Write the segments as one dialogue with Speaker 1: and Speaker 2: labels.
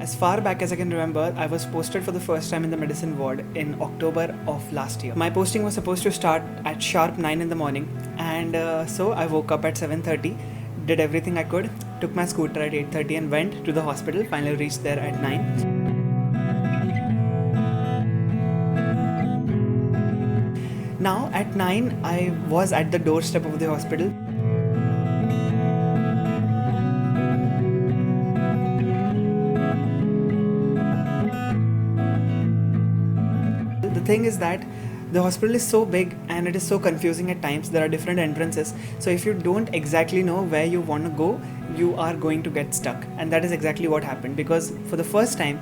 Speaker 1: As far back as I can remember, I was posted for the first time in the medicine ward in October of last year. My posting was supposed to start at sharp 9 in the morning, and so I woke up at 7:30, did everything I could, took my scooter at 8:30 and went to the hospital, finally reached there at 9. Now at 9, I was at the doorstep of the hospital. The thing is that the hospital is so big and it is so confusing at times. There are different entrances. So if you don't exactly know where you want to go, you are going to get stuck. And that is exactly what happened, because for the first time,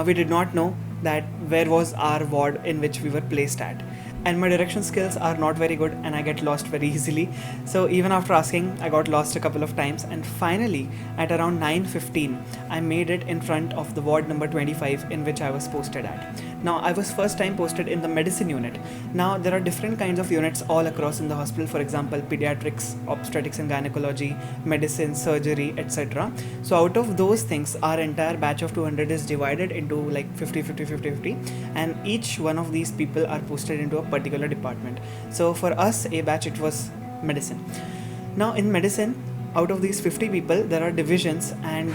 Speaker 1: we did not know that where was our ward in which we were placed at. And my direction skills are not very good and I get lost very easily. So even after asking, I got lost a couple of times, and finally at around 9:15, I made it in front of the ward number 25 in which I was posted at. Now I was first time posted in the medicine unit. Now there are different kinds of units all across in the hospital, for example pediatrics, obstetrics and gynecology, medicine, surgery, etc. So out of those things, our entire batch of 200 is divided into like 50, and each one of these people are posted into a particular department. So for us, a batch, it was medicine. Now in medicine, out of these 50 people, there are divisions, and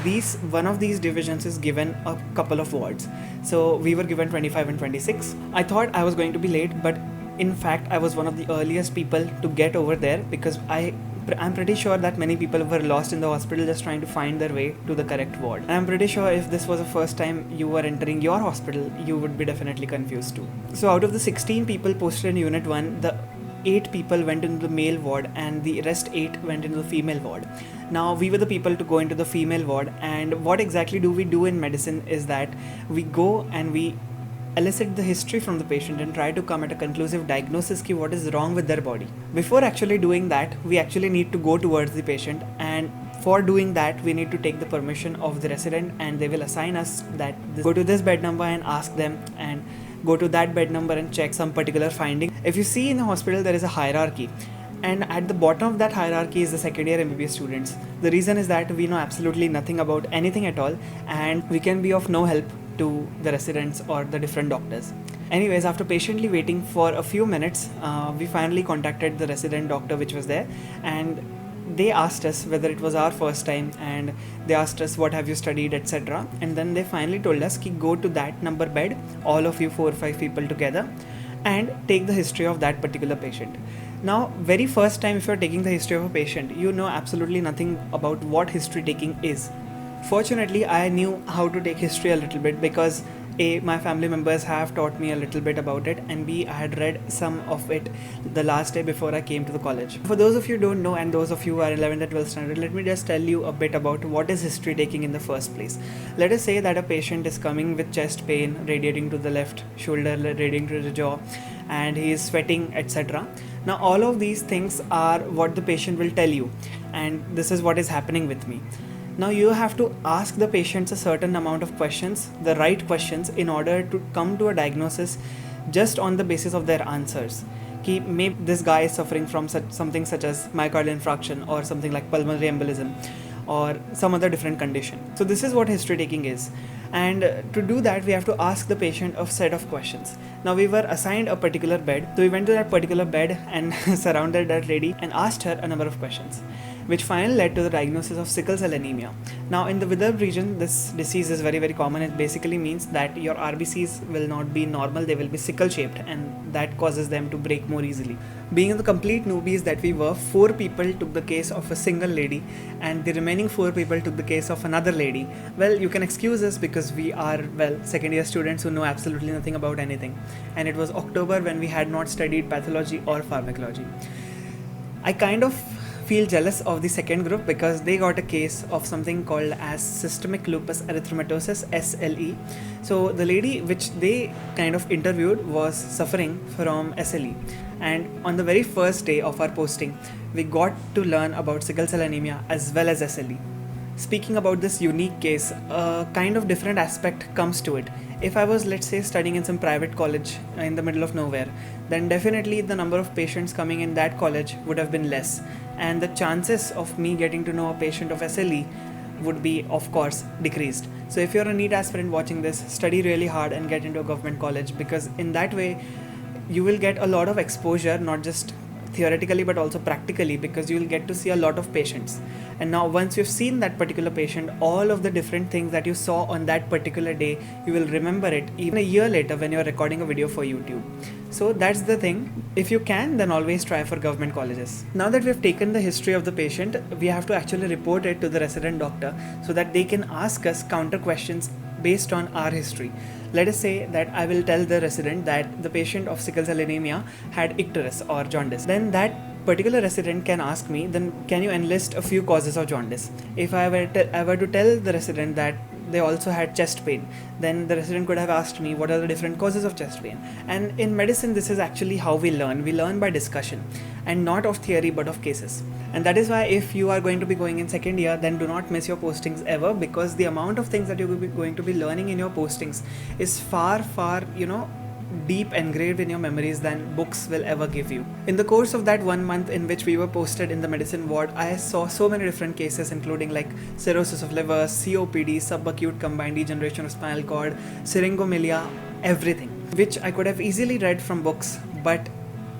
Speaker 1: one of these divisions is given a couple of wards. So we were given 25 and 26. I thought I was going to be late, but in fact I was one of the earliest people to get over there, because I'm pretty sure that many people were lost in the hospital just trying to find their way to the correct ward. And I'm pretty sure if this was the first time you were entering your hospital, you would be definitely confused too. So out of the 16 people posted in Unit 1, the 8 people went into the male ward and the rest 8 went into the female ward. Now we were the people to go into the female ward, and what exactly do we do in medicine is that we go and we elicit the history from the patient and try to come at a conclusive diagnosis ki what is wrong with their body. Before actually doing that, we actually need to go towards the patient, and for doing that we need to take the permission of the resident, and they will assign us that go to this bed number and ask them, and go to that bed number and check some particular finding. If you see in the hospital, there is a hierarchy, and at the bottom of that hierarchy is the second year MBBS students. The reason is that we know absolutely nothing about anything at all, and we can be of no help to the residents or the different doctors. Anyways, after patiently waiting for a few minutes, we finally contacted the resident doctor which was there, and they asked us whether it was our first time, and they asked us what have you studied, etc. And then they finally told us ki go to that number bed, all of you 4 or 5 people together, and take the history of that particular patient. Now very first time if you're taking the history of a patient, you know absolutely nothing about what history taking is. Fortunately, I knew how to take history a little bit, because A, my family members have taught me a little bit about it, and B, I had read some of it the last day before I came to the college. For those of you who don't know, and those of you who are 11th and 12th standard, let me just tell you a bit about what is history taking in the first place. Let us say that a patient is coming with chest pain radiating to the left shoulder, radiating to the jaw, and he is sweating, etc. Now all of these things are what the patient will tell you, and this is what is happening with me. Now you have to ask the patients a certain amount of questions, the right questions, in order to come to a diagnosis just on the basis of their answers. Ki maybe this guy is suffering from something such as myocardial infarction, or something like pulmonary embolism, or some other different condition. So this is what history taking is. And to do that, we have to ask the patient a set of questions. Now we were assigned a particular bed, so we went to that particular bed and surrounded that lady and asked her a number of questions, which finally led to the diagnosis of sickle cell anemia. Now in the Vidarbha region, this disease is very very common. It basically means that your RBCs will not be normal, they will be sickle shaped, and that causes them to break more easily. Being the complete newbies that we were, 4 people took the case of a single lady, and the remaining 4 people took the case of another lady. Well, you can excuse us because we are, second year students who know absolutely nothing about anything. And it was October when we had not studied pathology or pharmacology. I kind of feel jealous of the second group because they got a case of something called as systemic lupus erythematosus, SLE. So the lady which they kind of interviewed was suffering from SLE, and on the very first day of our posting we got to learn about sickle cell anemia as well as SLE. Speaking about this unique case, a kind of different aspect comes to it. If I was, let's say, studying in some private college in the middle of nowhere, then definitely the number of patients coming in that college would have been less, and the chances of me getting to know a patient of SLE would be, of course, decreased. So if you're a NEET aspirant watching this, study really hard and get into a government college, because in that way you will get a lot of exposure, not just theoretically but also practically, because you will get to see a lot of patients. And now once you've seen that particular patient, all of the different things that you saw on that particular day, you will remember it even a year later when you're recording a video for YouTube. So that's the thing. If you can, then always try for government colleges. Now that we've taken the history of the patient, we have to actually report it to the resident doctor so that they can ask us counter questions based on our history. Let us say that I will tell the resident that the patient of sickle cell anemia had icterus or jaundice. Then that particular resident can ask me, then can you enlist a few causes of jaundice? If I were to tell the resident that they also had chest pain, then the resident could have asked me what are the different causes of chest pain. And in medicine, this is actually how we learn. We learn by discussion, and not of theory but of cases. And that is why if you are going to be going in second year, then do not miss your postings ever, because the amount of things that you're going to be learning in your postings is far deep engraved in your memories than books will ever give you. In the course of that 1 month in which we were posted in the medicine ward, I saw so many different cases, including like cirrhosis of liver, COPD, subacute combined degeneration of spinal cord, syringomelia, everything, which I could have easily read from books, but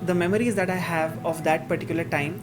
Speaker 1: the memories that I have of that particular time,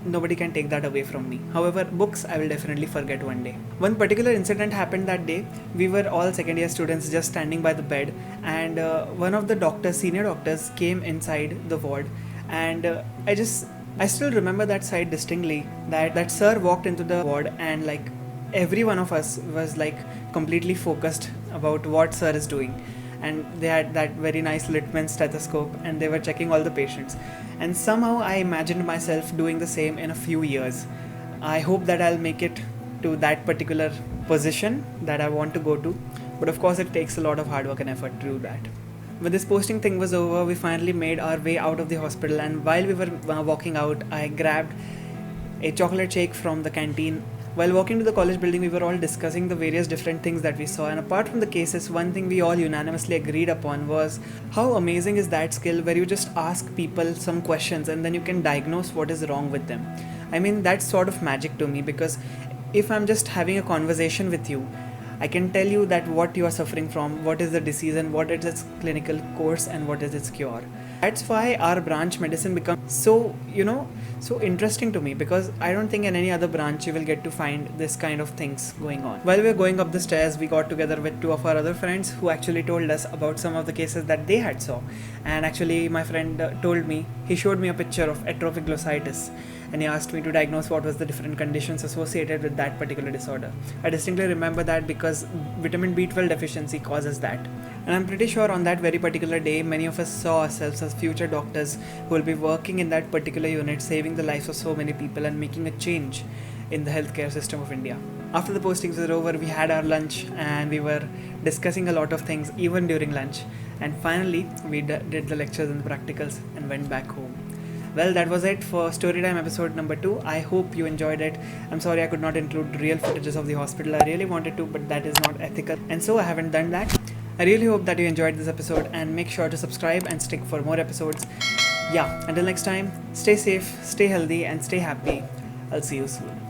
Speaker 1: nobody can take that away from me. However, books I will definitely forget one day. One particular incident happened that day. We were all second year students just standing by the bed, and one of the senior doctors came inside the ward, and I still remember that sight distinctly, that sir walked into the ward, and like every one of us was like completely focused about what sir is doing. And they had that very nice Littmann stethoscope, and they were checking all the patients. And somehow I imagined myself doing the same in a few years. I hope that I'll make it to that particular position that I want to go to, but of course it takes a lot of hard work and effort to do that. When this posting thing was over, we finally made our way out of the hospital, and while we were walking out, I grabbed a chocolate shake from the canteen. While walking to the college building, we were all discussing the various different things that we saw, and apart from the cases, one thing we all unanimously agreed upon was how amazing is that skill where you just ask people some questions and then you can diagnose what is wrong with them. I mean, that's sort of magic to me, because if I'm just having a conversation with you, I can tell you that what you are suffering from, what is the disease, and what is its clinical course, and what is its cure. That's why our branch medicine becomes so interesting to me, because I don't think in any other branch you will get to find this kind of things going on. While we were going up the stairs, we got together with two of our other friends who actually told us about some of the cases that they had saw. And actually my friend he showed me a picture of atrophic glossitis, and he asked me to diagnose what was the different conditions associated with that particular disorder. I distinctly remember that because vitamin B12 deficiency causes that. And I'm pretty sure on that very particular day, many of us saw ourselves as future doctors who will be working in that particular unit, saving the lives of so many people and making a change in the healthcare system of India. After the postings were over, we had our lunch and we were discussing a lot of things even during lunch. And finally, we did the lectures and the practicals and went back home. Well, that was it for Storytime episode number 2. I hope you enjoyed it. I'm sorry I could not include real footages of the hospital. I really wanted to, but that is not ethical, and so I haven't done that. I really hope that you enjoyed this episode, and make sure to subscribe and stick for more episodes. Yeah, until next time, stay safe, stay healthy, and stay happy. I'll see you soon.